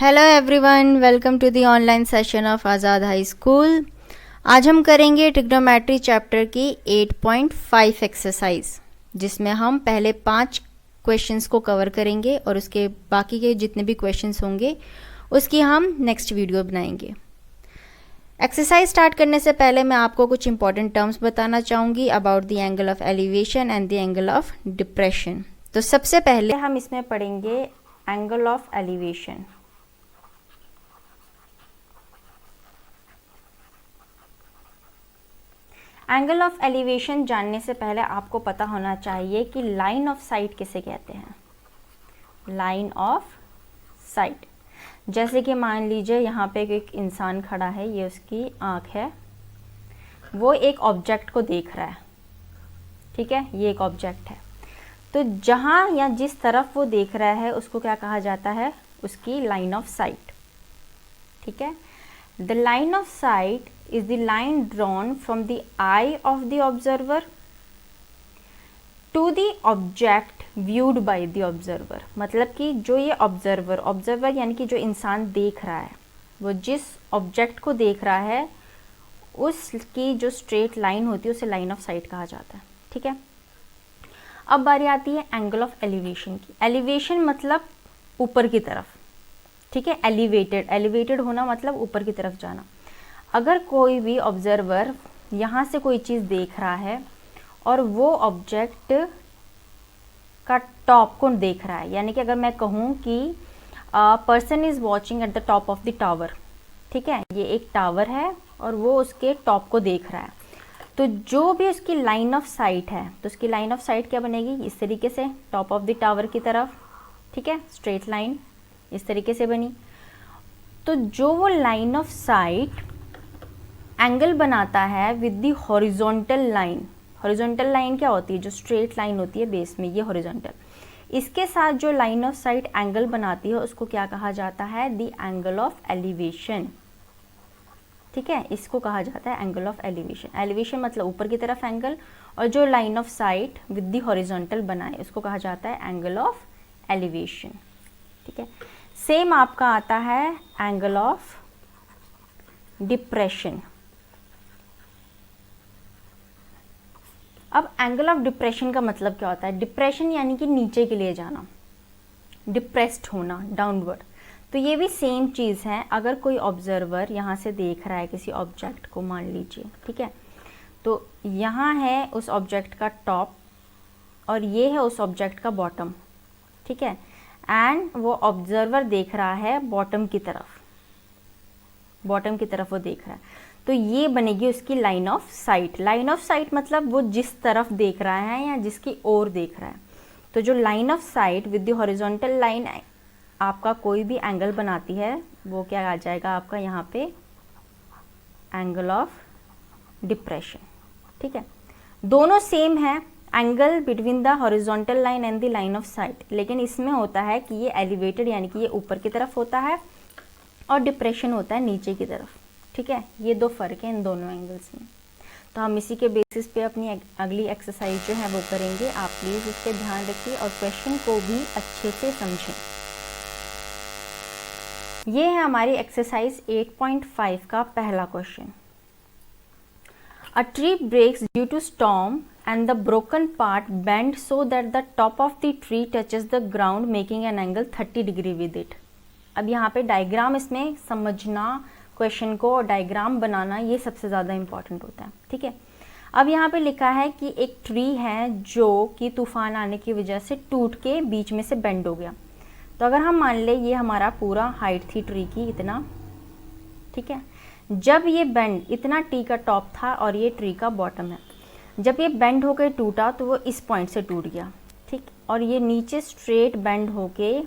Hello everyone, welcome to the online session of Azad high school. आज हम करेंगे trigonometry chapter की 8.5 एक्सरसाइज, जिसमें हम पहले 5 क्वेश्चंस को कवर करेंगे और उसके बाकी के जितने भी क्वेश्चंस होंगे उसकी हम नेक्स्ट वीडियो बनाएंगे। एक्सरसाइज स्टार्ट करने से पहले मैं आपको कुछ इंपॉर्टेंट टर्म्स बताना चाहूँगी about the angle of elevation and the angle of depression. तो सबसे पहले हम इसमें पढ़ेंगे angle of elevation. Angle of elevation जानने से पहले आपको पता होना चाहिए कि लाइन ऑफ साइट किसे कहते हैं। लाइन ऑफ साइट, जैसे कि मान लीजिए यहाँ पे एक इंसान खड़ा है, ये उसकी आँख है, वो एक ऑब्जेक्ट को देख रहा है, ठीक है, ये एक ऑब्जेक्ट है। तो जहाँ या जिस तरफ वो देख रहा है उसको क्या कहा जाता है, उसकी लाइन ऑफ साइट, ठीक है। The line of site is the line drawn from the eye of the observer to the object viewed by the observer। मतलब कि जो ये ऑब्जर्वर यानी कि जो इंसान देख रहा है, वो जिस ऑब्जेक्ट को देख रहा है उसकी जो स्ट्रेट लाइन होती है उसे लाइन ऑफ साइट कहा जाता है, ठीक है। अब बारी आती है एंगल ऑफ एलिवेशन की। एलिवेशन मतलब ऊपर की तरफ, ठीक है। एलिवेटेड होना मतलब ऊपर की तरफ जाना। अगर कोई भी ऑब्जर्वर यहाँ से कोई चीज़ देख रहा है और वो ऑब्जेक्ट का टॉप को देख रहा है, यानी कि अगर मैं कहूँ कि person is watching at the top of the tower, ठीक है, ये एक टावर है और वो उसके टॉप को देख रहा है, तो जो भी उसकी लाइन ऑफ साइट है, तो उसकी लाइन ऑफ साइट क्या बनेगी, इस तरीके से टॉप ऑफ द टावर की तरफ, ठीक है, स्ट्रेट लाइन इस तरीके से बनी। तो जो वो लाइन ऑफ साइट एंगल बनाता है with the horizontal line. Horizontal line क्या होती है, जो स्ट्रेट लाइन होती है बेस में, ये हॉरिजॉन्टल, इसके साथ जो लाइन ऑफ साइट एंगल बनाती है उसको क्या कहा जाता है, द एंगल ऑफ एलिवेशन, ठीक है, इसको कहा जाता है एंगल ऑफ एलिवेशन। एलिवेशन मतलब ऊपर की तरफ एंगल, और जो line of site with the horizontal बनाए उसको कहा जाता है एंगल ऑफ एलिवेशन, ठीक है। सेम आपका आता है एंगल ऑफ डिप्रेशन। अब एंगल ऑफ डिप्रेशन का मतलब क्या होता है, डिप्रेशन यानी कि नीचे के लिए जाना, डिप्रेस्ड होना, डाउनवर्ड। तो ये भी सेम चीज़ है। अगर कोई ऑब्जर्वर यहाँ से देख रहा है किसी ऑब्जेक्ट को, मान लीजिए, ठीक है, तो यहाँ है उस ऑब्जेक्ट का टॉप और ये है उस ऑब्जेक्ट का बॉटम, ठीक है, एंड वो ऑब्जर्वर देख रहा है बॉटम की तरफ, बॉटम की तरफ वो देख रहा है, तो ये बनेगी उसकी line of site. Line of site मतलब वो जिस तरफ देख रहा है या जिसकी ओर देख रहा है। तो जो line of site with the horizontal line आपका कोई भी एंगल बनाती है वो क्या आ जाएगा आपका यहाँ पे, एंगल ऑफ डिप्रेशन, ठीक है। दोनों सेम है, angle between the horizontal line and the line of site, लेकिन इसमें होता है कि ये एलिवेटेड यानी कि ये ऊपर की तरफ होता है और डिप्रेशन होता है नीचे की तरफ, ठीक है। ये दो फर्क है इन दोनों एंगल्स में। तो हम इसी के बेसिस पे अपनी अगली एक्सरसाइज जो है वो करेंगे। आप प्लीज़ इस पर ध्यान रखिए और क्वेश्चन को भी अच्छे से समझें। ये है हमारी एक्सरसाइज 8.5 का पहला question. A tree breaks due to storm and the broken part bend so that the top of the tree touches the ground making an angle 30 degree with it. अब यहाँ पे डायग्राम इसमें समझना, क्वेश्चन को diagram बनाना, ये सबसे ज़्यादा important होता है, ठीक है। अब यहाँ पे लिखा है कि एक ट्री है जो कि तूफान आने की वजह से टूट के बीच में से बेंड हो गया। तो अगर हम मान ले ये हमारा पूरा हाइट थी ट्री की इतना, ठीक है, जब ये बेंड इतना ट्री का टॉप था और ये ट्री का बॉटम है, जब ये बेंड होकर टूटा तो वो इस पॉइंट से टूट गया, ठीक, और ये नीचे स्ट्रेट बेंड होके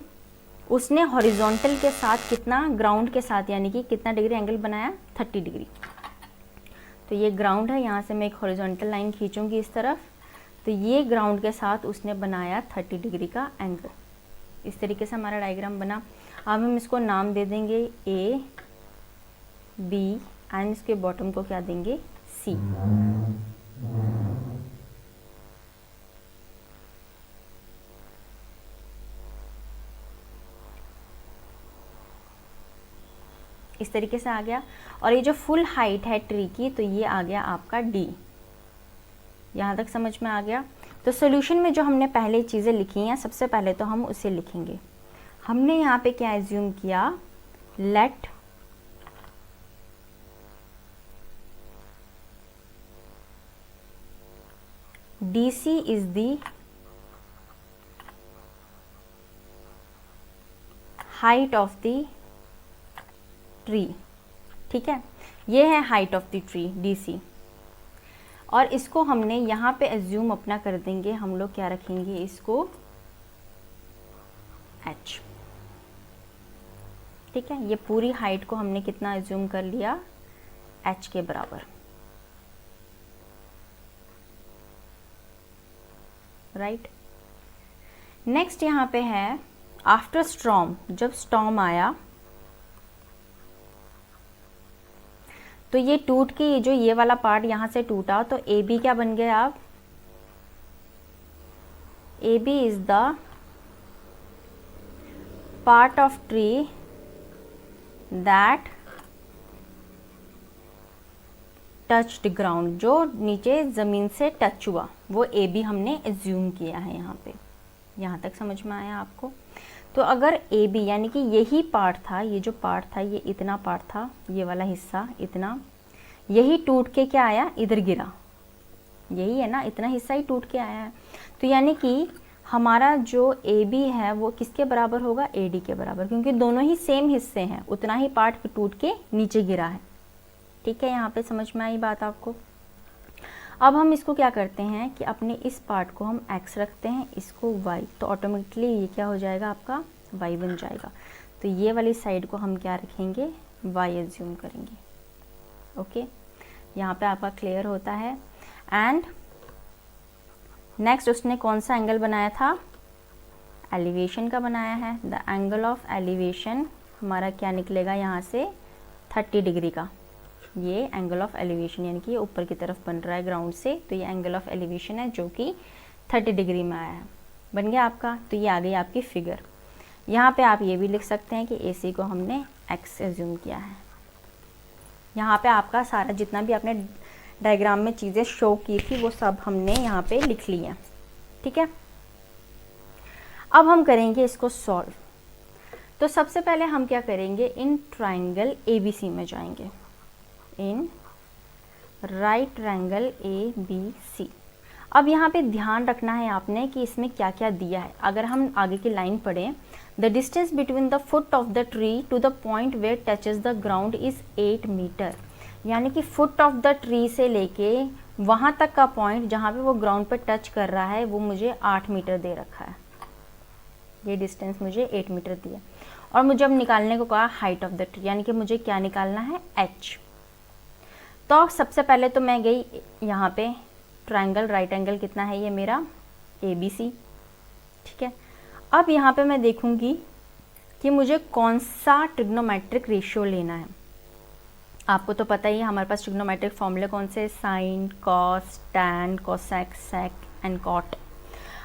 उसने हॉरिजॉन्टल के साथ कितना, ग्राउंड के साथ यानी कि कितना डिग्री एंगल बनाया, 30 डिग्री। तो ये ग्राउंड है, यहाँ से मैं एक हॉरिजॉन्टल लाइन खींचूंगी इस तरफ, तो ये ग्राउंड के साथ उसने बनाया 30 डिग्री का एंगल। इस तरीके से हमारा डायग्राम बना। अब हम इसको नाम दे देंगे ए बी एंड इसके बॉटम को क्या देंगे, सी। इस तरीके से आ गया। और ये जो फुल हाइट है ट्री की, तो ये आ गया आपका d। यहाँ तक समझ में आ गया। तो सॉल्यूशन में जो हमने पहले चीज़ें लिखी हैं, सबसे पहले तो हम उसे लिखेंगे। हमने यहाँ पे क्या एज्यूम किया, let DC is the height of the tree. ठीक है, ये है height of the tree DC। और इसको हमने यहाँ पे एज्यूम अपना कर देंगे, हम लोग क्या रखेंगे इसको h। ठीक है, ये पूरी हाइट को हमने कितना एज्यूम कर लिया, h के बराबर। राइट। नेक्स्ट यहाँ पे है आफ्टर स्टॉर्म, जब स्टॉर्म आया तो ये टूट के जो ये वाला पार्ट यहाँ से टूटा, तो AB क्या बन गया अब, AB is the part of tree that touched ground, जो नीचे ज़मीन से टच हुआ, वो AB हमने एज्यूम किया है यहाँ पे। यहाँ तक समझ में आया आपको। तो अगर AB यानी कि यही पार्ट था, ये जो पार्ट था, ये इतना पार्ट था, ये वाला हिस्सा इतना, यही टूट के क्या आया, इधर गिरा, यही है ना, इतना हिस्सा ही टूट के आया है। तो यानी कि हमारा जो AB है वो किसके बराबर होगा, AD के बराबर, क्योंकि दोनों ही सेम हिस्से हैं, उतना ही पार्ट टूट के नीचे गिरा है। ठीक है, यहाँ पे समझ में आई बात आपको। अब हम इसको क्या करते हैं कि अपने इस पार्ट को हम x रखते हैं, इसको y, तो ऑटोमेटिकली ये क्या हो जाएगा, आपका y बन जाएगा। तो ये वाली साइड को हम क्या रखेंगे, y एज्यूम करेंगे। ओके, यहाँ पे आपका क्लियर होता है। एंड नेक्स्ट उसने कौन सा एंगल बनाया था, एलिवेशन का बनाया है। द एंगल ऑफ एलिवेशन हमारा क्या निकलेगा यहाँ से, 30 डिग्री का। ये एंगल ऑफ एलिवेशन यानी कि ये ऊपर की तरफ बन रहा है ग्राउंड से, तो ये एंगल ऑफ एलिवेशन है जो कि 30 डिग्री में आया है। बन गया आपका। तो ये आ गई आपकी फिगर। यहाँ पे आप ये भी लिख सकते हैं कि AC को हमने x एज्यूम किया है। यहाँ पे आपका सारा जितना भी आपने डायग्राम में चीज़ें शो की थी वो सब हमने यहाँ पे लिख ली हैं। ठीक है, अब हम करेंगे इसको सॉल्व। तो सबसे पहले हम क्या करेंगे, इन ट्राइंगल ABC में जाएंगे, इन राइट ट्रायंगल ABC। अब यहाँ पे ध्यान रखना है आपने कि इसमें क्या क्या दिया है। अगर हम आगे की लाइन पढ़ें, the distance between the foot of the tree to the point where touches the ground is 8 metre. यानी कि फुट ऑफ द ट्री से लेके वहाँ तक का पॉइंट जहाँ पे वो ग्राउंड पे टच कर रहा है वो मुझे 8 मीटर दे रखा है। ये डिस्टेंस मुझे 8 मीटर दिया। और मुझे अब निकालने को कहा हाइट ऑफ द ट्री, यानी कि मुझे क्या निकालना है, h। तो सबसे पहले तो मैं गई यहाँ पे ट्रायंगल, राइट एंगल कितना है ये मेरा ABC। ठीक है, अब यहाँ पे मैं देखूँगी कि मुझे कौन सा ट्रिग्नोमेट्रिक रेशियो लेना है। आपको तो पता ही है हमारे पास ट्रिग्नोमेट्रिक फॉर्मूले कौन से, sine, cos, tan, cosec, sec and cot.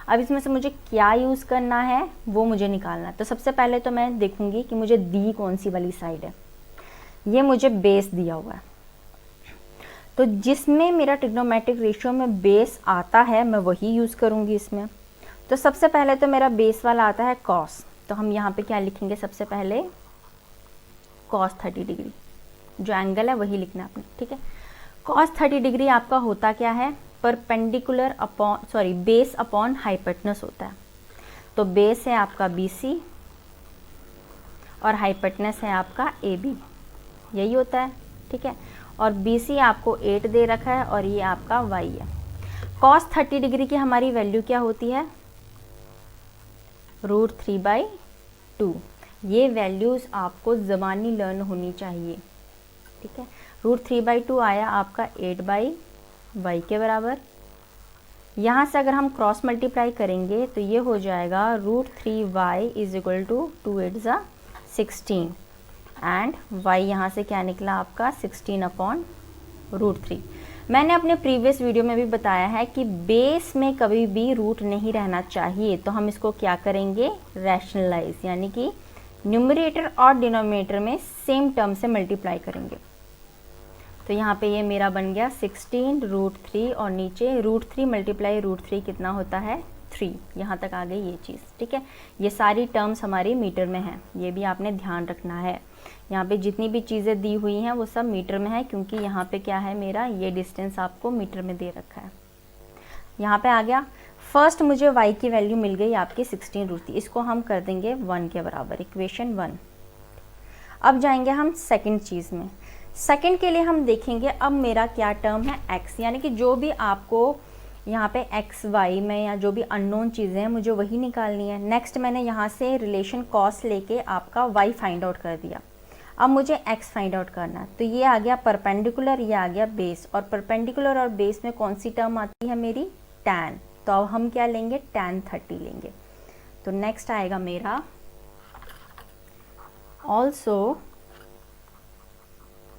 अब इसमें से मुझे क्या यूज़ करना है वो मुझे निकालना है। तो सबसे पहले तो मैं देखूँगी कि मुझे दी कौन सी वाली साइड है। ये मुझे बेस दिया हुआ है, तो जिसमें मेरा ट्रिग्नोमेट्रिक रेशियो में बेस आता है मैं वही यूज़ करूँगी इसमें। तो सबसे पहले तो मेरा बेस वाला आता है कॉस, तो हम यहाँ पे क्या लिखेंगे, सबसे पहले कॉस 30 डिग्री, जो एंगल है वही लिखना है आपने। ठीक है, कॉस 30 डिग्री आपका होता क्या है, perpendicular upon sorry base upon hypotenuse होता है। तो बेस है आपका BC और हाइपोटेनस है आपका AB, यही होता है। ठीक है, और BC आपको 8 दे रखा है और ये आपका Y है। cos 30 डिग्री की हमारी वैल्यू क्या होती है, √3/2। ये वैल्यूज़ आपको ज़बानी लर्न होनी चाहिए। ठीक है, √3/2 आया आपका 8/y के बराबर। यहाँ से अगर हम क्रॉस मल्टीप्लाई करेंगे तो ये हो जाएगा √3y = 2 8 ज़ा 16 एंड y यहाँ से क्या निकला आपका 16/√3। मैंने अपने प्रीवियस वीडियो में भी बताया है कि बेस में कभी भी रूट नहीं रहना चाहिए, तो हम इसको क्या करेंगे, रैशनलाइज, यानी कि न्यूमरेटर और डिनोमिनेटर में सेम टर्म से मल्टीप्लाई करेंगे। तो यहाँ पे ये मेरा बन गया 16√3 और नीचे √3 मल्टीप्लाई √3 कितना होता है 3। यहाँ तक आ गई ये चीज़, ठीक है। ये सारी टर्म्स हमारी मीटर में हैं, ये भी आपने ध्यान रखना है। यहाँ पे जितनी भी चीज़ें दी हुई हैं वो सब मीटर में है, क्योंकि यहाँ पे क्या है, मेरा ये डिस्टेंस आपको मीटर में दे रखा है। यहाँ पे आ गया। फर्स्ट मुझे y की वैल्यू मिल गई आपकी 16√3, इसको हम कर देंगे 1 के बराबर, इक्वेशन 1। अब जाएंगे हम सेकंड चीज़ में। सेकंड के लिए हम देखेंगे अब मेरा क्या टर्म है x, यानी कि जो भी आपको यहाँ पे x y में या जो भी अननोन चीज़ें हैं मुझे वही निकालनी है। नेक्स्ट मैंने यहाँ से रिलेशन कॉस लेके आपका y फाइंड आउट कर दिया। अब मुझे x फाइंड आउट करना है। तो ये आ गया परपेंडिकुलर, ये आ गया बेस, और परपेंडिकुलर और बेस में कौन सी टर्म आती है मेरी, tan। तो अब हम क्या लेंगे, tan 30 लेंगे। तो नेक्स्ट आएगा मेरा ऑल्सो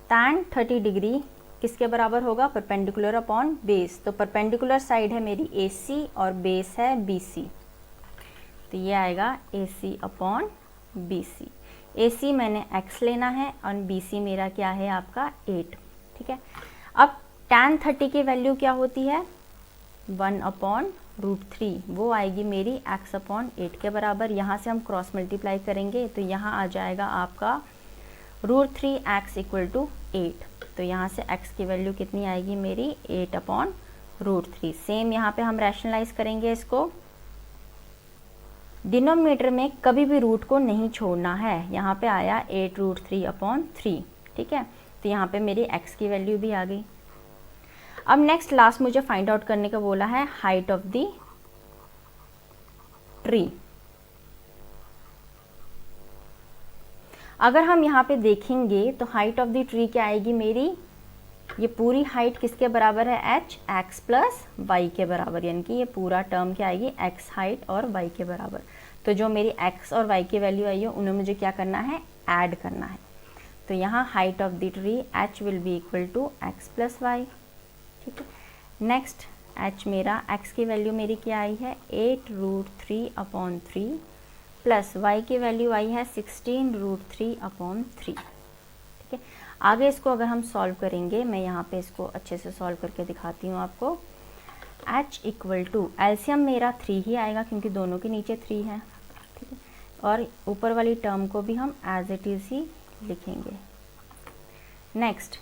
tan 30 डिग्री किसके बराबर होगा, परपेंडिकुलर अपॉन बेस। तो परपेंडिकुलर साइड है मेरी AC और बेस है BC, तो ये आएगा AC अपॉन BC। AC मैंने x लेना है और BC मेरा क्या है आपका 8, ठीक है। अब tan 30 की वैल्यू क्या होती है, 1/√3, वो आएगी मेरी x अपॉन 8 के बराबर। यहाँ से हम क्रॉस मल्टीप्लाई करेंगे तो यहाँ आ जाएगा आपका √3x = 8। तो यहाँ से x की वैल्यू कितनी आएगी मेरी 8/√3। सेम यहाँ पे हम रैशनलाइज करेंगे इसको। डिनोमिनेटर में कभी भी रूट को नहीं छोड़ना है। यहाँ पे आया 8√3/3, ठीक है। तो यहाँ पे मेरी x की वैल्यू भी आ गई। अब नेक्स्ट लास्ट मुझे फाइंड आउट करने का बोला है हाइट ऑफ द ट्री। अगर हम यहाँ पे देखेंगे तो हाइट ऑफ द ट्री क्या आएगी मेरी, ये पूरी हाइट किसके बराबर है, x प्लस y के बराबर, यानी कि ये पूरा टर्म क्या आएगी, x हाइट और y के बराबर। तो जो मेरी x और y की वैल्यू आई है उन्हें मुझे क्या करना है, ऐड करना है। तो यहाँ height of the tree h will be equal to x plus y, ठीक है। नेक्स्ट h मेरा, x की वैल्यू मेरी क्या आई है 8√3/3 प्लस y की वैल्यू आई है 16√3/3, ठीक है। आगे इसको अगर हम सॉल्व करेंगे, मैं यहाँ पे इसको अच्छे से सॉल्व करके दिखाती हूँ आपको। h इक्वल टू एलसीएम मेरा 3 ही आएगा क्योंकि दोनों के नीचे 3 है, ठीक है। और ऊपर वाली टर्म को भी हम एज इट इज ही लिखेंगे। नेक्स्ट,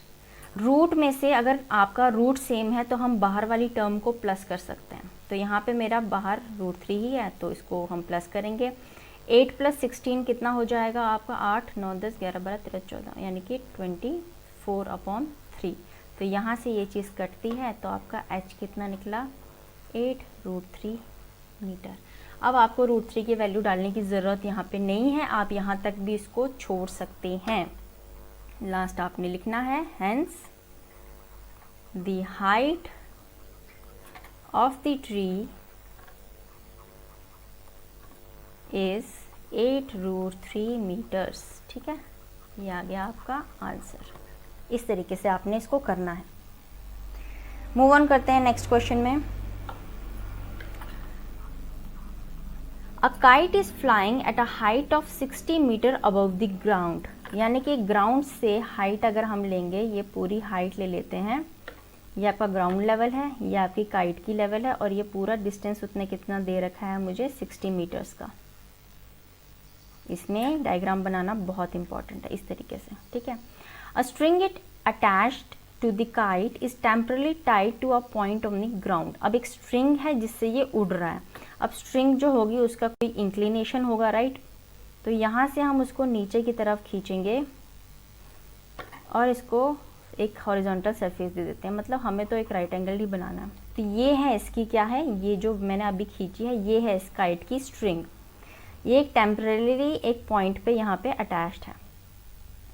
रूट में से अगर आपका रूट सेम है तो हम बाहर वाली टर्म को प्लस कर सकते हैं। तो यहाँ पे मेरा बाहर √3 ही है तो इसको हम प्लस करेंगे। 8 + 16 कितना हो जाएगा आपका, 8 9 10 11 12 13 14, यानी कि 24/3। तो यहाँ से ये चीज़ कटती है तो आपका h कितना निकला, 8√3 मीटर। अब आपको √3 की वैल्यू डालने की ज़रूरत यहाँ पे नहीं है, आप यहाँ तक भी इसको छोड़ सकते हैं। लास्ट आपने लिखना है hence the height of the tree is 8√3 metres, ठीक है। ये आ गया आपका आंसर। इस तरीके से आपने इसको करना है। मूव ऑन करते हैं नेक्स्ट क्वेश्चन में। A kite is flying at a height of 60 metre above the ground, यानी कि ग्राउंड से हाइट अगर हम लेंगे, ये पूरी हाइट ले लेते हैं, ये आपका ग्राउंड लेवल है, ये आपकी काइट की लेवल है, और ये पूरा डिस्टेंस उतने कितना दे रखा है मुझे 60 मीटर्स का। इसमें डायग्राम बनाना बहुत इंपॉर्टेंट है, इस तरीके से, ठीक है। A string it attached to the kite is temporarily tied to a point on the ground. अब एक स्ट्रिंग है जिससे ये उड़ रहा है। अब स्ट्रिंग जो होगी उसका कोई इंक्लिनेशन होगा, राइट। तो यहाँ से हम उसको नीचे की तरफ खींचेंगे और इसको एक हॉरिजॉन्टल सरफेस दे देते हैं, मतलब हमें तो एक राइट एंगल ही बनाना है। तो ये है इसकी क्या है, ये जो मैंने अभी खींची है ये है इस काइट की स्ट्रिंग। ये एक टेम्परेरी एक पॉइंट पे यहाँ पे अटैच्ड है।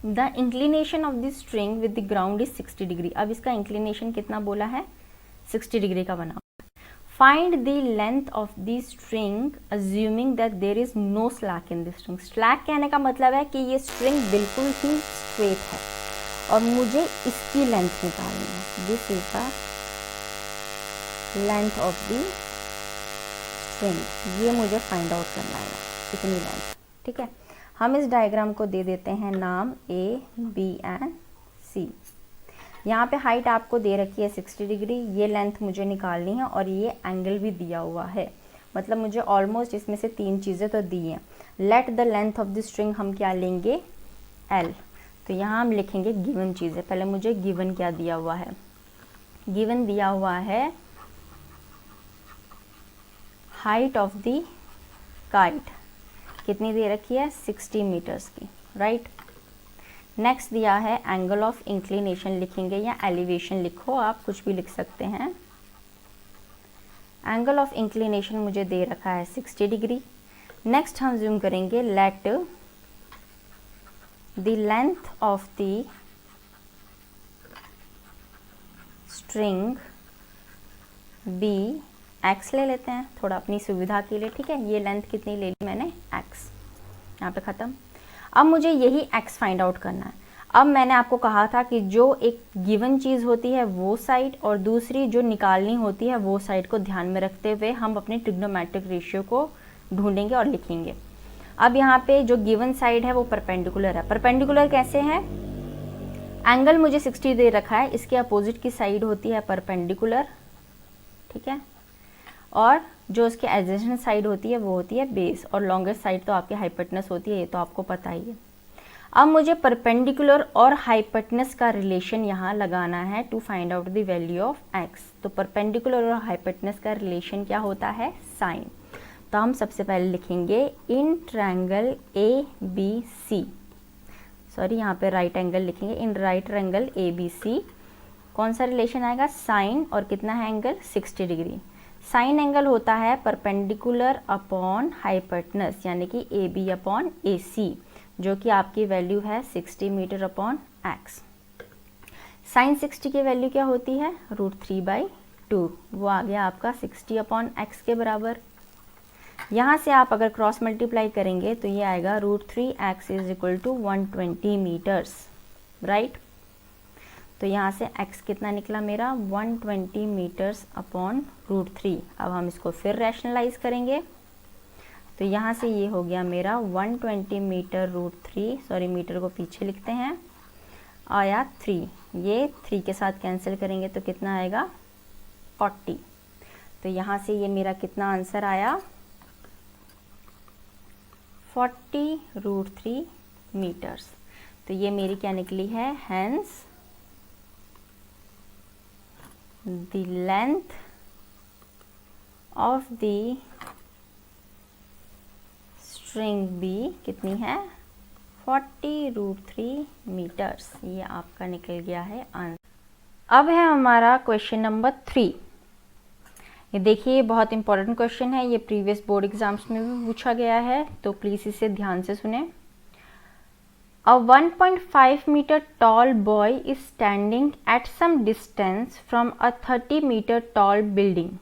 The inclination of the string with the ground is 60 degree. अब इसका इंक्लिनेशन कितना बोला है, 60 डिग्री का बना। Find the length of the string assuming that there is no slack in the string. Slack कहने का मतलब है कि ये स्ट्रिंग बिल्कुल ही स्ट्रेट है और मुझे इसकी लेंथ निकालनी है। This is the length of the string, ये मुझे फाइंड आउट करना है, कितनी लेंथ, ठीक है। हम इस डायग्राम को दे देते हैं नाम A, B एंड C। यहाँ पे हाइट आपको दे रखी है 60 डिग्री, ये लेंथ मुझे निकालनी है और ये एंगल भी दिया हुआ है, मतलब मुझे ऑलमोस्ट इसमें से 3 चीज़ें तो दी हैं। Late the length of the string हम क्या लेंगे, L। तो यहाँ हम लिखेंगे गिवन चीज़ें। पहले मुझे गिवन क्या दिया हुआ है, गिवन दिया हुआ है हाइट ऑफ द काइट, कितनी दे रखी है 60 मीटर्स की, राइट। नेक्स्ट दिया है एंगल ऑफ इंक्लिनेशन लिखेंगे या एलिवेशन लिखो, आप कुछ भी लिख सकते हैं। एंगल ऑफ इंक्लिनेशन मुझे दे रखा है 60 डिग्री। नेक्स्ट हम जूम करेंगे, let the length of the string be x ले लेते हैं थोड़ा अपनी सुविधा के लिए, ठीक है। ये लेंथ कितनी ले ली मैंने, x, यहाँ पे ख़त्म। अब मुझे यही x फाइंड आउट करना है। अब मैंने आपको कहा था कि जो एक गिवन चीज़ होती है वो साइड और दूसरी जो निकालनी होती है वो साइड को ध्यान में रखते हुए हम अपने ट्रिग्नोमेट्रिक रेशियो को ढूंढेंगे और लिखेंगे। अब यहाँ पे जो गिवन साइड है वो परपेंडिकुलर है। परपेंडिकुलर कैसे है, एंगल मुझे 60 दे रखा है, इसके अपोजिट की साइड होती है परपेंडिकुलर, ठीक है। और जो उसके एडजेसेंट साइड होती है वो होती है बेस, और लॉन्गेस्ट साइड तो आपकी हाइपोटेनस होती है, ये तो आपको पता ही है। अब मुझे परपेंडिकुलर और हाइपोटेनस का रिलेशन यहाँ लगाना है to find out the value of x। तो परपेंडिकुलर और हाइपोटेनस का रिलेशन क्या होता है, साइन। तो हम सबसे पहले लिखेंगे इन ट्रायंगल ABC, सॉरी यहाँ पे राइट एंगल लिखेंगे, इन राइट ट्रायंगल ABC कौन सा रिलेशन आएगा, साइन, और कितना है एंगल 60 डिग्री। साइन एंगल होता है परपेंडिकुलर अपॉन हाइपोटेनस, यानी कि AB अपॉन AC, जो कि आपकी वैल्यू है 60 मीटर अपॉन x। साइन 60 की वैल्यू क्या होती है, √3/2, वो आ गया आपका 60 अपॉन x के बराबर। यहाँ से आप अगर क्रॉस मल्टीप्लाई करेंगे तो ये आएगा √3x = 120 मीटर्स, राइट। तो यहाँ से x कितना निकला मेरा, 120 मीटर्स अपॉन √3। अब हम इसको फिर रैशनलाइज करेंगे तो यहाँ से ये हो गया मेरा 120 मीटर √3, सॉरी मीटर को पीछे लिखते हैं, आया 3, ये 3 के साथ कैंसिल करेंगे तो कितना आएगा 40। तो यहाँ से ये मेरा कितना आंसर आया, 40 √3 मीटर्स। तो ये मेरी क्या निकली है, hence the length of the string be कितनी है, 40 √3 मीटर्स। ये आपका निकल गया है आंसर। अब है हमारा क्वेश्चन नंबर 3। ये देखिए बहुत इंपॉर्टेंट क्वेश्चन है, ये प्रीवियस बोर्ड एग्जाम्स में भी पूछा गया है, तो प्लीज़ इसे ध्यान से सुने। A 1.5 meter tall boy is standing at some distance from a 30 meter tall building।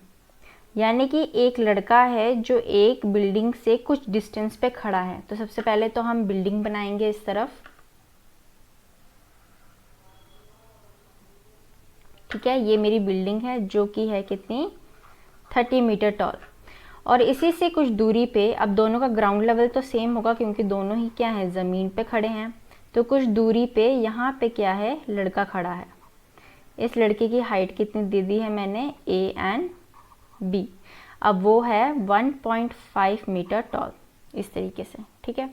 यानी कि एक लड़का है जो एक बिल्डिंग से कुछ डिस्टेंस पे खड़ा है। तो सबसे पहले तो हम बिल्डिंग बनाएंगे इस तरफ, ठीक है। ये मेरी बिल्डिंग है जो कि है कितनी, 30 मीटर टॉल, और इसी से कुछ दूरी पे, अब दोनों का ग्राउंड लेवल तो सेम होगा क्योंकि दोनों ही क्या है, ज़मीन पे खड़े हैं। तो कुछ दूरी पे यहाँ पे क्या है, लड़का खड़ा है। इस लड़के की हाइट कितनी दे दी है मैंने, A एंड B। अब वो है 1.5 मीटर टॉल, इस तरीके से, ठीक है।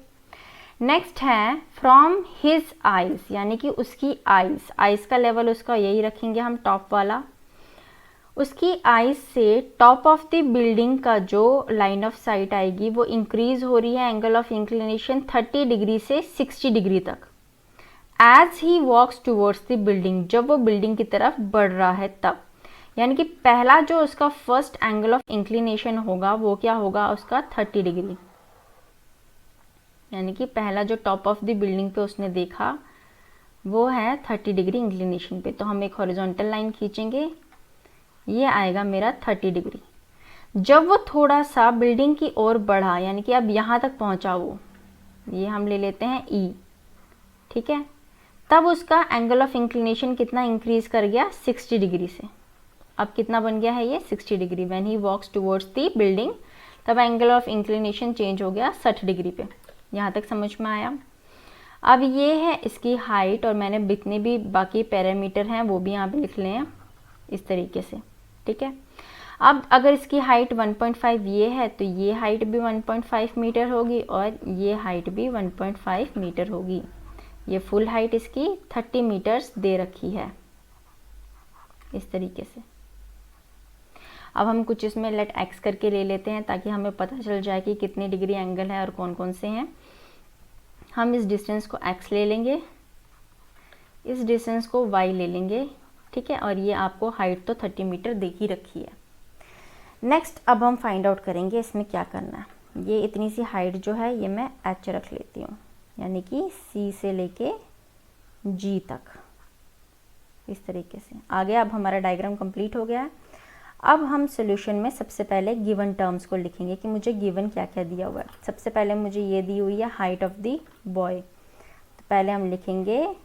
नेक्स्ट है फ्रॉम हिज आइज, यानी कि उसकी आइज का लेवल उसका यही रखेंगे हम, टॉप वाला। उसकी आइज से टॉप ऑफ द बिल्डिंग का जो लाइन ऑफ साइट आएगी वो इंक्रीज हो रही है एंगल ऑफ इंक्लिनेशन 30 डिग्री से 60 डिग्री तक। As he walks towards the building, जब वो बिल्डिंग की तरफ बढ़ रहा है तब, यानी कि पहला जो उसका फर्स्ट एंगल ऑफ इंक्लिनेशन होगा वो क्या होगा, उसका 30 डिग्री। यानी कि पहला जो टॉप ऑफ द बिल्डिंग पे उसने देखा वो है 30 डिग्री इंक्लिनेशन पे। तो हम एक हॉरिजॉन्टल लाइन खींचेंगे, ये आएगा मेरा 30 डिग्री। जब वो थोड़ा सा बिल्डिंग की ओर बढ़ा, यानी कि अब यहाँ तक पहुँचा वो, ये हम ले लेते हैं E, ठीक है। तब उसका एंगल ऑफ इंक्लिनेशन कितना इंक्रीज कर गया, 60 डिग्री से। अब कितना बन गया है ये, 60 degree. When he walks towards the building, तब एंगल ऑफ इंक्लिनेशन चेंज हो गया 60 डिग्री पे। यहाँ तक समझ में आया। अब ये है इसकी हाइट, और मैंने जितने भी बाकी पैरामीटर हैं वो भी यहाँ पे लिख लिए हैं इस तरीके से, ठीक है। अब अगर इसकी हाइट 1.5 ये है तो ये हाइट भी 1.5 मीटर होगी और ये हाइट भी 1.5 मीटर होगी। ये फुल हाइट इसकी 30 मीटर्स दे रखी है इस तरीके से। अब हम कुछ इसमें लेट एक्स करके ले लेते हैं ताकि हमें पता चल जाए कि कितने डिग्री एंगल है और कौन कौन से हैं। हम इस डिस्टेंस को x ले लेंगे, इस डिस्टेंस को y ले लेंगे, ठीक है। और ये आपको हाइट तो 30 मीटर दे ही रखी है। नेक्स्ट अब हम फाइंड आउट करेंगे इसमें क्या करना है। ये इतनी सी हाइट जो है ये मैं h रख लेती हूँ, यानी कि C से लेके G तक इस तरीके से। आगे अब हमारा डायग्राम कंप्लीट हो गया है। अब हम सॉल्यूशन में सबसे पहले गिवन टर्म्स को लिखेंगे कि मुझे गिवन क्या क्या दिया हुआ है। सबसे पहले मुझे ये दी हुई है हाइट ऑफ द बॉय, तो पहले हम लिखेंगे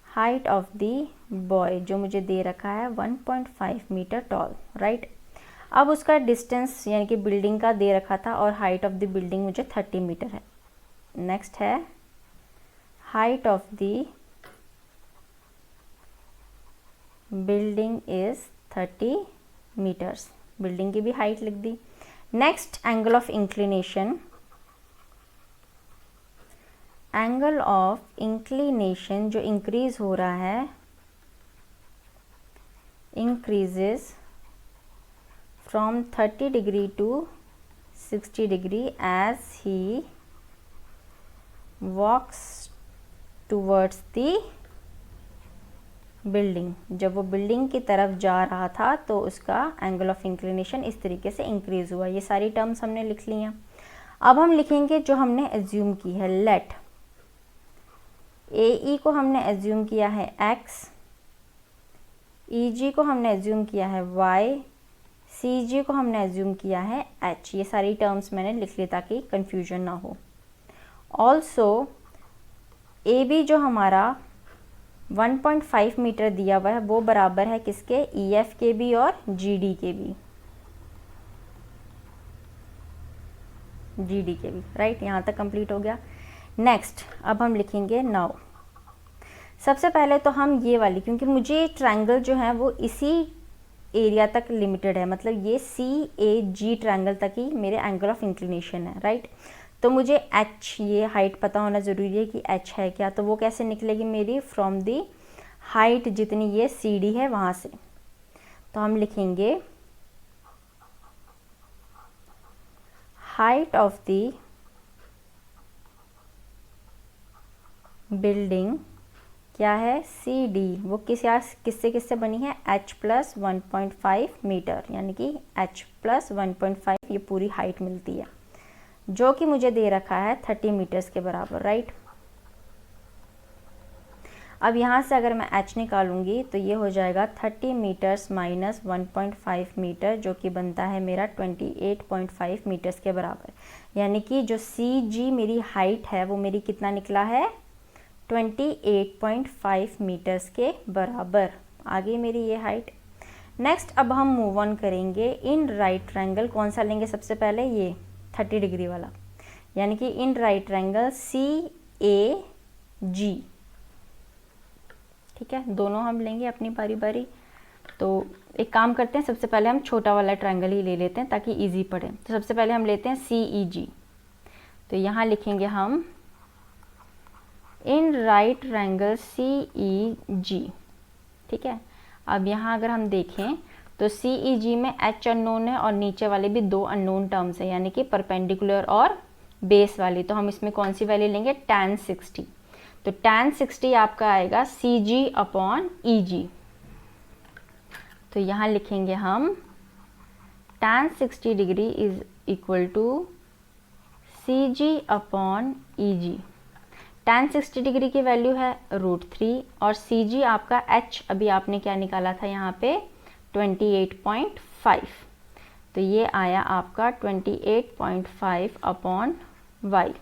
हाइट ऑफ द बॉय जो मुझे दे रखा है 1.5 मीटर टॉल, राइट। अब उसका डिस्टेंस यानी कि बिल्डिंग का दे रखा था और हाइट ऑफ द बिल्डिंग मुझे 30 मीटर है। नेक्स्ट है height of the building is 30 metres, building की भी हाइट लिख दी। Next angle of inclination, angle of inclination जो इंक्रीज हो रहा है, increases from 30 degree to 60 degree as he walks towards the building. जब वो बिल्डिंग की तरफ जा रहा था तो उसका एंगल ऑफ इंक्लिनेशन इस तरीके से इंक्रीज हुआ। ये सारी टर्म्स हमने लिख ली हैं। अब हम लिखेंगे जो हमने एज्यूम की है, लेट AE को हमने एज्यूम किया है x, EG को हमने एज्यूम किया है y, CG को हमने एज्यूम किया है h। ये सारी टर्म्स मैंने लिख ली ताकि कंफ्यूजन ना हो। ऑल्सो AB जो हमारा 1.5 मीटर दिया हुआ है वो बराबर है किसके, EF के भी और GD के भी, राइट। यहाँ तक कंप्लीट हो गया। नेक्स्ट अब हम लिखेंगे नाउ। सबसे पहले तो हम ये वाली, क्योंकि मुझे ट्रायंगल जो है वो इसी एरिया तक लिमिटेड है, मतलब ये CAG ट्रायंगल तक ही मेरे एंगल ऑफ इंक्लिनेशन है, राइट। तो मुझे h ये हाइट पता होना ज़रूरी है कि h है क्या। तो वो कैसे निकलेगी मेरी, फ्रॉम दी हाइट जितनी ये CD है वहाँ से। तो हम लिखेंगे हाइट ऑफ द बिल्डिंग क्या है, CD, वो किससे बनी है, h प्लस 1.5 मीटर, यानी कि h प्लस 1.5 ये पूरी हाइट मिलती है जो कि मुझे दे रखा है 30 मीटर्स के बराबर, राइट। अब यहाँ से अगर मैं h निकालूंगी तो ये हो जाएगा 30 मीटर्स माइनस 1.5 मीटर जो कि बनता है मेरा 28.5 मीटर्स के बराबर। यानी कि जो CG मेरी हाइट है वो मेरी कितना निकला है, 28.5 मीटर्स के बराबर आ गई मेरी ये हाइट। नेक्स्ट अब हम मूव ऑन करेंगे। इन राइट ट्रायंगल कौन सा लेंगे, सबसे पहले ये 30 डिग्री वाला, यानी कि इन राइट ट्रायंगल CAG, ठीक है। दोनों हम लेंगे अपनी बारी बारी। तो एक काम करते हैं, सबसे पहले हम छोटा वाला ट्रायंगल ही ले लेते हैं ताकि इजी पड़े। तो सबसे पहले हम लेते हैं CEG। तो यहाँ लिखेंगे हम इन राइट ट्रायंगल CEG, ठीक है। अब यहाँ अगर हम देखें तो CEG में h अननोन है और नीचे वाले भी 2 अननोन टर्म्स है, यानी कि परपेंडिकुलर और बेस वाली। तो हम इसमें कौन सी वैल्यू लेंगे, tan 60। तो tan 60 आपका आएगा CG अपॉन EG। तो यहाँ लिखेंगे हम tan 60 degree is equal to CG upon EG। tan 60 degree की वैल्यू है √3 और CG आपका h अभी आपने क्या निकाला था यहाँ पे 28.5। तो ये आया आपका 28.5 अपॉन y।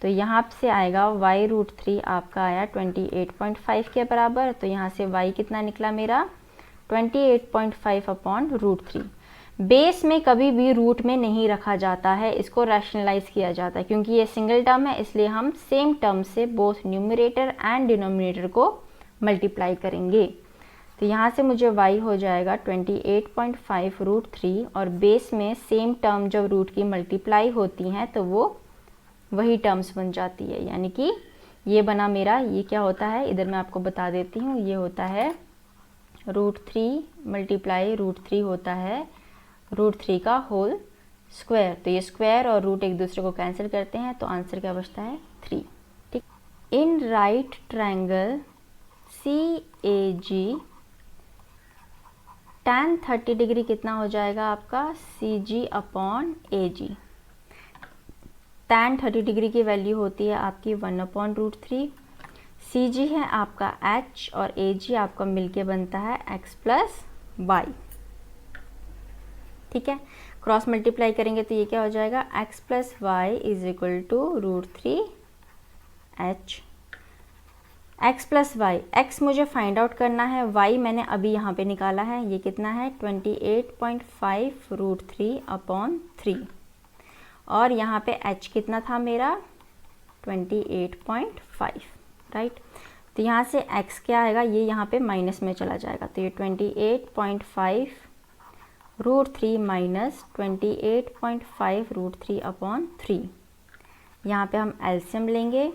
तो यहाँ से आएगा y√3 आपका आया 28.5 के बराबर। तो यहाँ से y कितना निकला मेरा 28.5 अपॉन √3। बेस में कभी भी रूट में नहीं रखा जाता है, इसको रैशनलाइज किया जाता है क्योंकि ये सिंगल टर्म है, इसलिए हम सेम टर्म से बोथ न्यूमरेटर एंड डिनोमिनेटर को मल्टीप्लाई करेंगे। तो यहाँ से मुझे y हो जाएगा 28.5 रूट 3, और बेस में सेम टर्म जब रूट की मल्टीप्लाई होती हैं तो वो वही टर्म्स बन जाती है, यानी कि ये बना मेरा, ये क्या होता है इधर मैं आपको बता देती हूँ, ये होता है रूट 3 मल्टीप्लाई रूट 3 होता है रूट 3 का होल स्क्वायर। तो ये स्क्वायर और रूट एक दूसरे को कैंसिल करते हैं, तो आंसर क्या बचता है 3। ठीक, इन right triangle CAG tan 30 degree कितना हो जाएगा आपका CG upon AG। tan 30 degree की वैल्यू होती है आपकी 1 अपॉन रूट 3, CG है आपका H और AG आपका मिलके बनता है x प्लस वाई। ठीक है, क्रॉस मल्टीप्लाई करेंगे तो ये क्या हो जाएगा x plus y is equal to root 3 h। x plus y, x मुझे फाइंड आउट करना है, y मैंने अभी यहाँ पे निकाला है, ये कितना है 28.5 रूट 3 अपॉन 3, और यहाँ पे h कितना था मेरा 28.5, राइट। तो यहाँ से x क्या आएगा, ये यहाँ पे माइनस में चला जाएगा, तो ये 28.5 रूट 3 माइनस 28.5 रूट 3 अपॉन 3। यहाँ पे हम एलसीएम लेंगे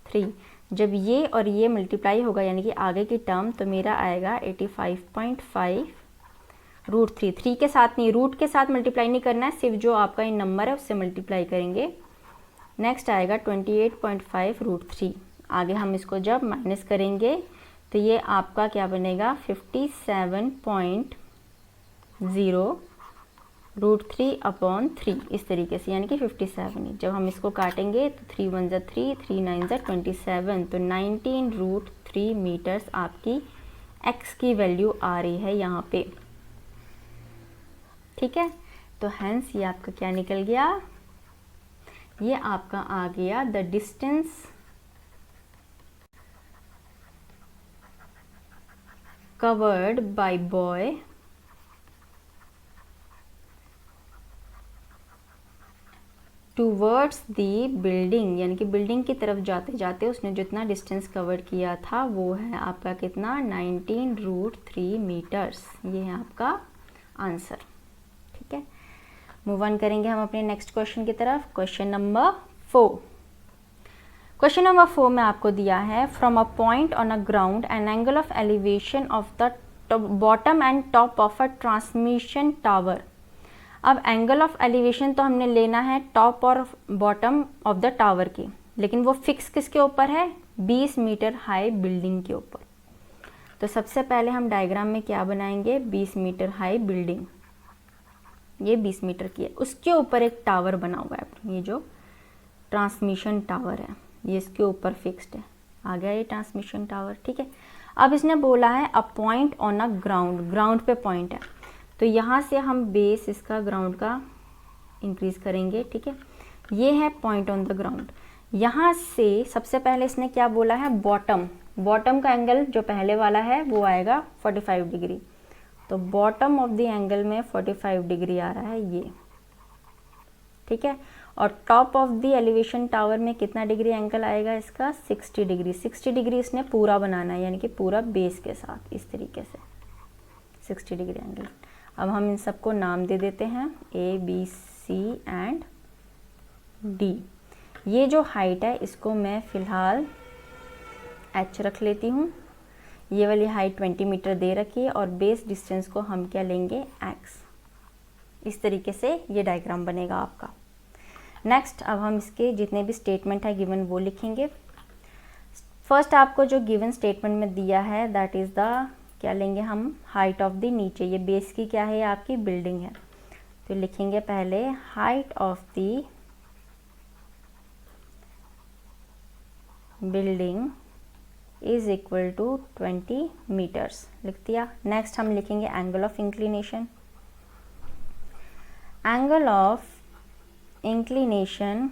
3, जब ये और ये मल्टीप्लाई होगा यानी कि आगे की टर्म, तो मेरा आएगा 85.5 रूट 3, 3 के साथ नहीं, रूट के साथ मल्टीप्लाई नहीं करना है, सिर्फ जो आपका ये नंबर है उससे मल्टीप्लाई करेंगे। नेक्स्ट आएगा 28.5 रूट 3, आगे हम इसको जब माइनस करेंगे तो ये आपका क्या बनेगा 57.0 रूट 3 अपॉन 3, इस तरीके से, यानी कि 57। जब हम इसको काटेंगे तो 3 1 ज़ा 3, 3 9 ज़ा 27, तो 19 रूट 3 मीटर्स आपकी x की वैल्यू आ रही है यहाँ पे। ठीक है, तो हेंस ये आपका क्या निकल गया, ये आपका आ गया the distance covered by boy towards the building, यानी कि बिल्डिंग की तरफ जाते जाते उसने जितना डिस्टेंस कवर किया था वो है आपका कितना 19 रूट 3 मीटर्स। ये है आपका आंसर। ठीक है, मूव ऑन करेंगे हम अपने नेक्स्ट क्वेश्चन की तरफ। Question number 4। क्वेश्चन नंबर 4 में आपको दिया है from a point on a ground an angle of elevation of the bottom and top of a transmission tower. अब एंगल ऑफ एलिवेशन तो हमने लेना है टॉप और बॉटम ऑफ द टावर की, लेकिन वो फिक्स किसके ऊपर है 20 मीटर हाई बिल्डिंग के ऊपर। तो सबसे पहले हम डायग्राम में क्या बनाएंगे, 20 मीटर हाई बिल्डिंग, ये 20 मीटर की है, उसके ऊपर एक टावर बना हुआ है, ये जो ट्रांसमिशन टावर है ये इसके ऊपर फिक्स्ड है, आ गया ये ट्रांसमिशन टावर। ठीक है, अब इसने बोला है अ point on a ground, ground पे पॉइंट है, तो यहाँ से हम बेस इसका ग्राउंड का इंक्रीज करेंगे। ठीक है, ये है पॉइंट ऑन द ग्राउंड। यहाँ से सबसे पहले इसने क्या बोला है बॉटम, बॉटम का एंगल जो पहले वाला है वो आएगा 45 डिग्री, तो बॉटम ऑफ द एंगल में 45 डिग्री आ रहा है ये। ठीक है, और top of the elevation tower में कितना डिग्री एंगल आएगा इसका 60 डिग्री। 60 डिग्री इसने पूरा बनाना है, यानी कि पूरा बेस के साथ इस तरीके से 60 डिग्री एंगल। अब हम इन सबको नाम दे देते हैं A B C and D। ये जो हाइट है इसको मैं फ़िलहाल H रख लेती हूँ, ये वाली हाइट 20 मीटर दे रखी है, और बेस डिस्टेंस को हम क्या लेंगे X। इस तरीके से ये डायग्राम बनेगा आपका। नेक्स्ट, अब हम इसके जितने भी स्टेटमेंट है गिवन वो लिखेंगे। फर्स्ट आपको जो गिवन स्टेटमेंट में दिया है दैट इज़ द, क्या लेंगे हम हाइट ऑफ द, नीचे ये बेस की क्या है आपकी बिल्डिंग है, तो लिखेंगे पहले height of the building is equal to 20 metres, लिख दिया। नेक्स्ट हम लिखेंगे angle of inclination, angle of inclination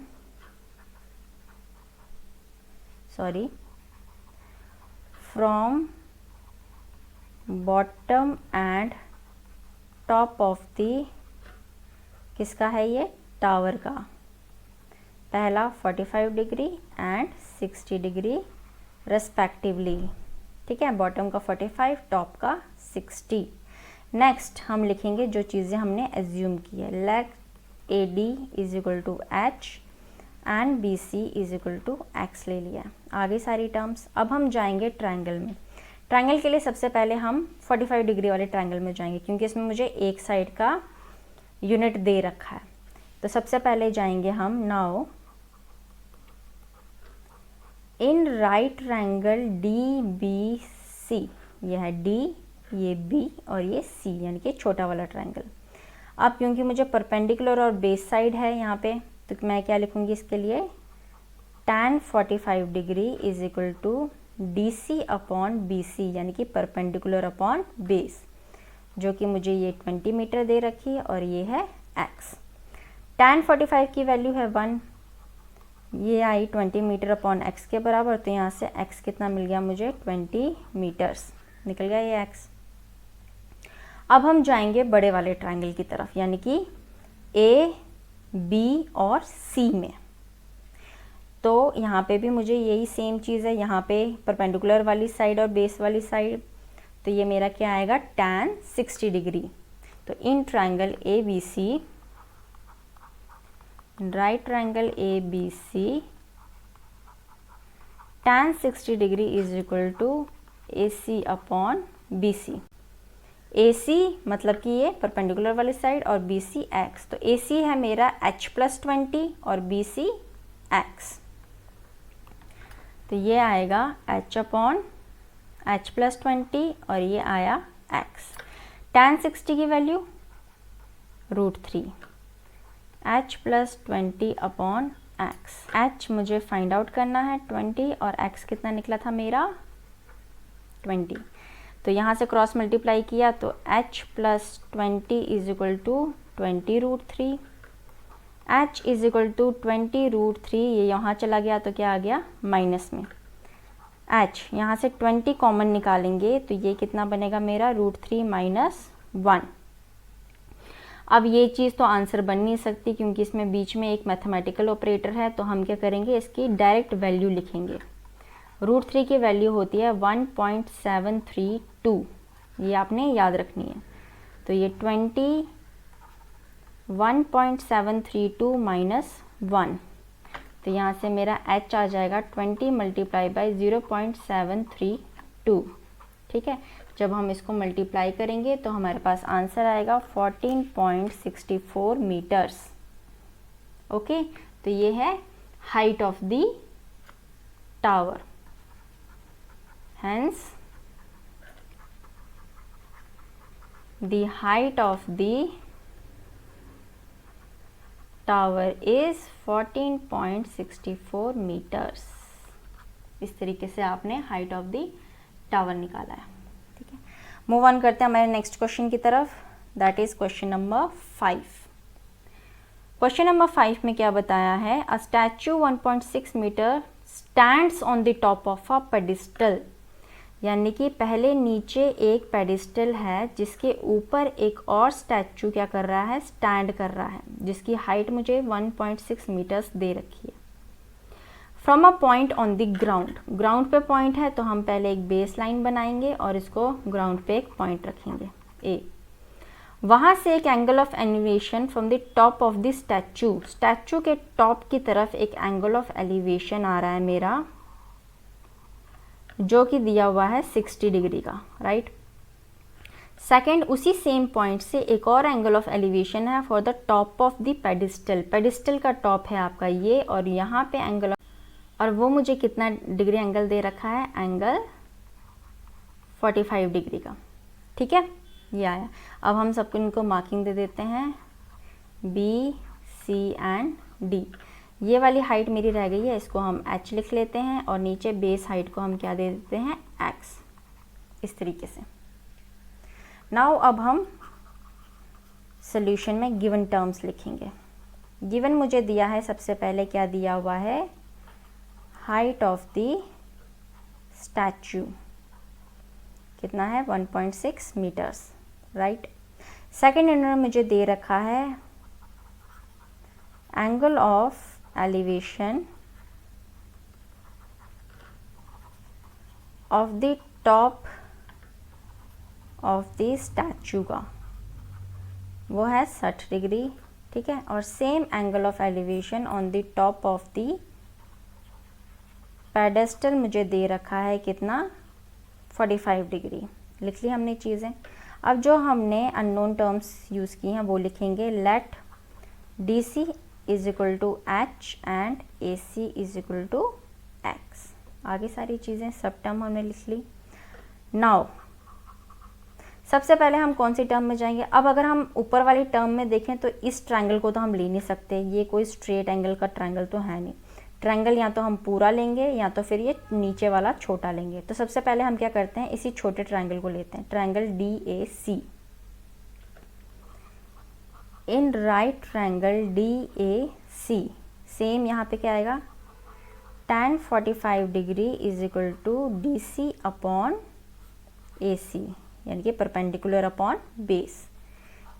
from bottom and top of the, किसका है ये, टावर का, पहला 45 डिग्री एंड 60 डिग्री रेस्पेक्टिवली, ठीक है, बॉटम का 45, टॉप का 60। नेक्स्ट हम लिखेंगे जो चीज़ें हमने एज्यूम की है, let A D is equal to H and B C is equal to x ले लिया, आगे सारी टर्म्स। अब हम जाएंगे ट्रायंगल में। ट्रायंगल के लिए सबसे पहले हम 45 डिग्री वाले ट्रायंगल में जाएंगे, क्योंकि इसमें मुझे एक साइड का यूनिट दे रखा है। तो सबसे पहले जाएंगे हम, now in right triangle D B C, यह है डी, ये बी और ये सी, यानी कि छोटा वाला ट्रायंगल। अब क्योंकि मुझे परपेंडिकुलर और बेस साइड है यहाँ पे, तो मैं क्या लिखूँगी इसके लिए, tan 45 degree is equal to D C upon B C, यानी कि परपेंडिकुलर अपॉन बेस, जो कि मुझे ये 20 मीटर दे रखी है और ये है x। tan 45 की वैल्यू है 1, ये आई 20 मीटर अपॉन x के बराबर, तो यहाँ से x कितना मिल गया मुझे, 20 मीटर्स, निकल गया ये x। अब हम जाएंगे बड़े वाले ट्रायंगल की तरफ, यानी कि ए, बी और सी में। तो यहाँ पे भी मुझे यही सेम चीज़ है, यहाँ पे परपेंडिकुलर वाली साइड और बेस वाली साइड, तो ये मेरा क्या आएगा, tan 60 डिग्री। तो in triangle A B C, right triangle A B C, tan 60 degree is equal to A C upon B C. A C मतलब कि ये परपेंडिकुलर वाली साइड और बी सी एक्स, तो ए सी है मेरा h प्लस 20 और बी सी एक्स, तो ये आएगा h अपॉन h प्लस 20 और ये आया x। tan 60 की value √3, h plus 20 upon x। h मुझे फाइंड आउट करना है 20 और x कितना निकला था मेरा 20, तो यहाँ से क्रॉस मल्टीप्लाई किया तो h plus 20 is equal to 20√3, h is equal to 20√3, ये यहाँ चला गया तो क्या आ गया माइनस में, h यहाँ से 20 कॉमन निकालेंगे तो ये कितना बनेगा मेरा √3 माइनस 1। अब ये चीज़ तो आंसर बन नहीं सकती क्योंकि इसमें बीच में एक मैथमेटिकल ऑपरेटर है, तो हम क्या करेंगे, इसकी डायरेक्ट वैल्यू लिखेंगे। √3 की वैल्यू होती है 1.732, ये आपने याद रखनी है। तो ये 1.732 माइनस 1, तो यहाँ से मेरा h आ जाएगा 20 मल्टीप्लाई बाई 0.732, ठीक है। जब हम इसको मल्टीप्लाई करेंगे तो हमारे पास आंसर आएगा 14.64 मीटर्स। ओके, तो ये है height of the tower. Hence, the height of the tower is 14.64 meters। इस तरीके से आपने हाइट ऑफ द टावर निकाला है, ठीक है। मूव ऑन करते हैं हमारे नेक्स्ट क्वेश्चन की तरफ, that is question number 5। Question number 5 में क्या बताया है, a statue 1.6 metre stands on the top of a pedestal, यानी कि पहले नीचे एक पेडिस्टल है जिसके ऊपर एक और स्टैचू क्या कर रहा है, स्टैंड कर रहा है, जिसकी हाइट मुझे 1.6 मीटर्स दे रखी है। From a point on the ground, ground पे पॉइंट है तो हम पहले एक बेस लाइन बनाएंगे और इसको ग्राउंड पे एक पॉइंट रखेंगे ए। वहाँ से एक angle of elevation from the top of the statue, statue के टॉप की तरफ एक एंगल ऑफ एलिवेशन आ रहा है मेरा, जो कि दिया हुआ है 60 डिग्री का, राइट। सेकंड, उसी सेम पॉइंट से एक और एंगल ऑफ एलिवेशन है for the top of the pedestal, pedestal का टॉप है आपका ये, और यहाँ पे एंगल, और वो मुझे कितना डिग्री एंगल दे रखा है, एंगल 45 डिग्री का, ठीक है, ये आया। अब हम सबको इनको मार्किंग दे देते हैं बी, सी एंड डी। ये वाली हाइट मेरी रह गई है, इसको हम h लिख लेते हैं और नीचे बेस हाइट को हम क्या दे देते हैं, x, इस तरीके से। नाउ अब हम सॉल्यूशन में गिवन टर्म्स लिखेंगे। गिवन मुझे दिया है, सबसे पहले क्या दिया हुआ है, हाइट ऑफ द स्टैचू कितना है, 1.6 मीटर्स, राइट। सेकंड इंटरवल मुझे दे रखा है angle of elevation of the top of the statue का, वो है 60 डिग्री, ठीक है। और same angle of elevation on the top of the pedestal मुझे दे रखा है कितना, 45 डिग्री। लिख ली हमने चीज़ें। अब जो हमने अननोन टर्म्स यूज़ की हैं वो लिखेंगे। Let D C is equal to H and A C is equal to x. आगे सारी चीज़ें सब टर्म हमने लिख ली। नाउ सबसे पहले हम कौन सी टर्म में जाएंगे। अब अगर हम ऊपर वाली टर्म में देखें तो इस ट्रायंगल को तो हम ले नहीं सकते, ये कोई स्ट्रेट एंगल का ट्रायंगल तो है नहीं। ट्रायंगल या तो हम पूरा लेंगे या तो फिर ये नीचे वाला छोटा लेंगे। तो सबसे पहले हम क्या करते हैं, इसी छोटे ट्रायंगल को लेते हैं, triangle D A C. In right triangle D A C same यहाँ पे क्या आएगा, tan 45 degree is equal to D C upon A C, यानी कि परपेंडिकुलर अपॉन बेस।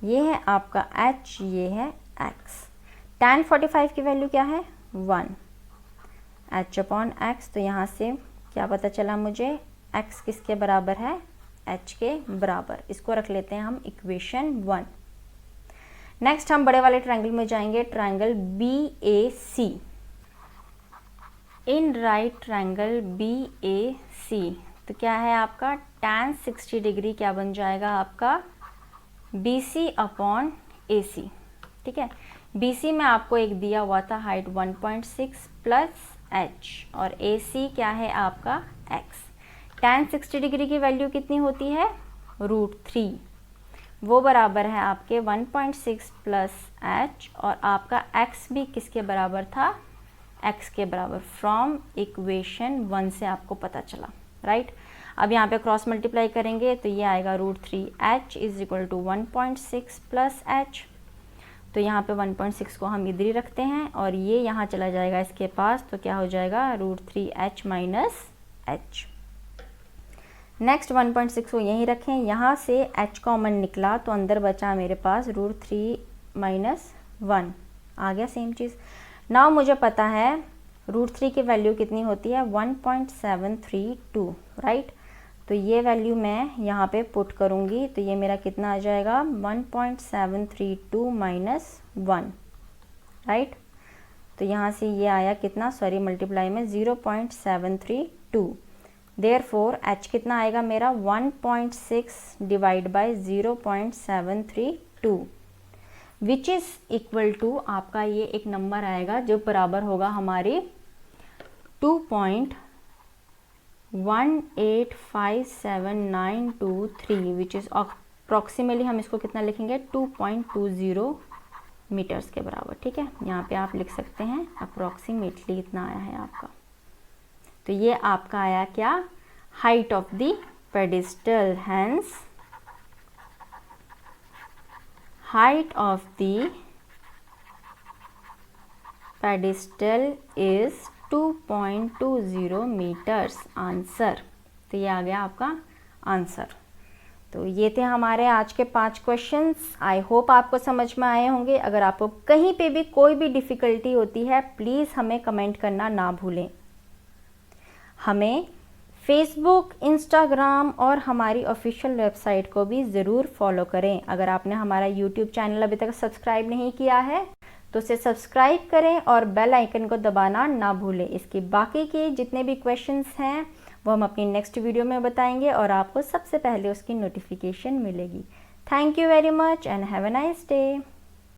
ये है आपका h, ये है x। tan 45 की वैल्यू क्या है, 1, h अपॉन x। तो यहाँ से क्या पता चला मुझे, x किसके बराबर है, h के बराबर। इसको रख लेते हैं हम इक्वेशन 1। नेक्स्ट हम बड़े वाले ट्रायंगल में जाएंगे, triangle B A C. In right triangle B A C तो क्या है आपका, tan 60 डिग्री क्या बन जाएगा आपका, बी सी अपॉन ए सी, ठीक है। बी सी में आपको एक दिया हुआ था हाइट 1.6 प्लस h, और ए सी क्या है आपका x। tan 60 डिग्री की वैल्यू कितनी होती है, √3, वो बराबर है आपके 1.6 प्लस h, और आपका x भी किसके बराबर था, x के बराबर। फ्रॉम इक्वेशन 1 से आपको पता चला, राइट। अब यहाँ पे क्रॉस मल्टीप्लाई करेंगे तो ये आएगा √3h is equal to 1.6 plus h। तो यहाँ पे 1.6 को हम इधर ही रखते हैं और ये यहाँ चला जाएगा इसके पास, तो क्या हो जाएगा, √3h माइनस h। नेक्स्ट 1.6 को यहीं रखें, यहाँ से h कॉमन निकला तो अंदर बचा मेरे पास √3 माइनस 1, आ गया सेम चीज़। नाउ मुझे पता है √3 की वैल्यू कितनी होती है, 1.732, राइट। तो ये वैल्यू मैं यहाँ पे पुट करूँगी तो ये मेरा कितना आ जाएगा, 1.732 माइनस 1, राइट। तो यहाँ से ये आया कितना, सॉरी मल्टीप्लाई में 0.732। देयरफॉर h कितना आएगा मेरा, 1.6 divide by 0.732 which is equal to आपका ये एक नंबर आएगा जो बराबर होगा हमारे 2.185793 विच इज़ अप्रॉक्सीमेटली, हम इसको कितना लिखेंगे, 2.20 मीटर्स के बराबर, ठीक है। यहाँ पे आप लिख सकते हैं अप्रॉक्सीमेटली इतना आया है आपका। तो ये आपका आया क्या, height of the pedestal, hence height of the pedestal is 2.20 meters answer. तो ये आ गया आपका आंसर। तो ये थे हमारे आज के 5 क्वेश्चंस। आई होप आपको समझ में आए होंगे। अगर आपको कहीं पे भी कोई भी डिफ़िकल्टी होती है प्लीज़ हमें कमेंट करना ना भूलें। हमें फेसबुक, इंस्टाग्राम और हमारी ऑफिशियल वेबसाइट को भी ज़रूर फॉलो करें। अगर आपने हमारा यूट्यूब चैनल अभी तक सब्सक्राइब नहीं किया है तो उसे सब्सक्राइब करें और बेल आइकन को दबाना ना भूलें। इसकी बाकी के जितने भी क्वेश्चंस हैं वो हम अपनी नेक्स्ट वीडियो में बताएंगे और आपको सबसे पहले उसकी नोटिफिकेशन मिलेगी। Thank you very much and have a nice day.